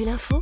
vu l'info ?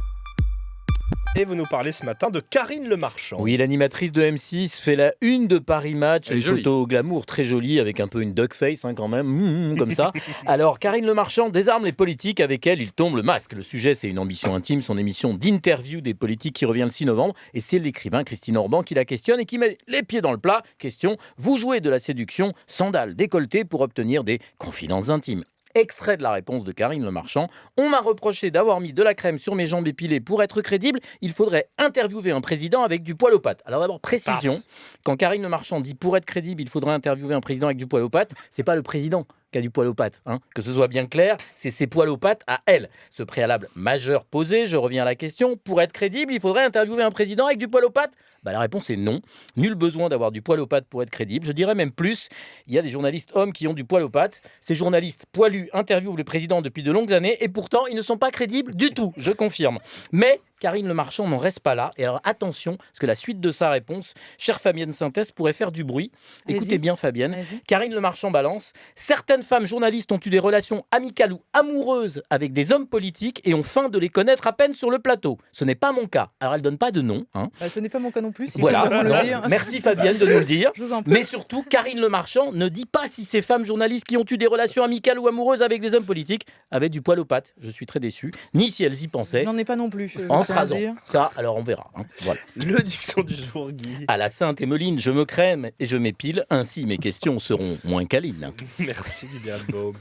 Et vous nous parlez ce matin de Karine Le Marchand. Oui, l'animatrice de M6 fait la une de Paris Match. Elle est Une jolie. photo glamour très jolie avec un peu une duck face quand même, comme ça. Alors, Karine Le Marchand désarme les politiques. Avec elle, il tombe le masque. Le sujet, c'est une ambition intime, son émission d'interview des politiques qui revient le 6 novembre. Et c'est l'écrivain Christine Orban qui la questionne et qui met les pieds dans le plat. Question, vous jouez de la séduction, sandales décolletées pour obtenir des confidences intimes. Extrait de la réponse de Karine Le Marchand. On m'a reproché d'avoir mis de la crème sur mes jambes épilées pour être crédible. Il faudrait interviewer un président avec du poil aux pattes. Alors d'abord, précision. Quand Karine Le Marchand dit pour être crédible, il faudrait interviewer un président avec du poil aux pattes, c'est pas le président qui a du poil aux pattes. Que ce soit bien clair, c'est ses poils aux pattes à elle. Ce préalable majeur posé, je reviens à la question. Pour être crédible, il faudrait interviewer un président avec du poil aux pattes ? La réponse est non. Nul besoin d'avoir du poil aux pattes pour être crédible. Je dirais même plus, il y a des journalistes hommes qui ont du poil aux pattes. Ces journalistes poilus interviewent le président depuis de longues années et pourtant, ils ne sont pas crédibles du tout, je confirme. Mais Karine Le Marchand n'en reste pas là. Et alors attention, parce que la suite de sa réponse, chère Fabienne Synthèse, pourrait faire du bruit. Écoutez bien Fabienne. Karine Le Marchand balance. Certaines femmes journalistes ont eu des relations amicales ou amoureuses avec des hommes politiques et ont feint de les connaître à peine sur le plateau. Ce n'est pas mon cas. Alors elle donne pas de nom. Ce n'est pas mon cas non plus. Si Voilà. vous voulez Non. le dire. Merci Fabienne de nous le dire. Je vous en prie. Mais surtout, Karine Le Marchand ne dit pas si ces femmes journalistes qui ont eu des relations amicales ou amoureuses avec des hommes politiques avaient du poil aux pattes. Je suis très déçu. Ni si elles y pensaient. Je n'en ai pas non plus. En se rasant. Ça, alors on verra. Voilà. Le diction du jour, Guy. À la Sainte Emmeline, je me crème et je m'épile. Ainsi, mes questions seront moins câlines. Merci, Liliane Baume.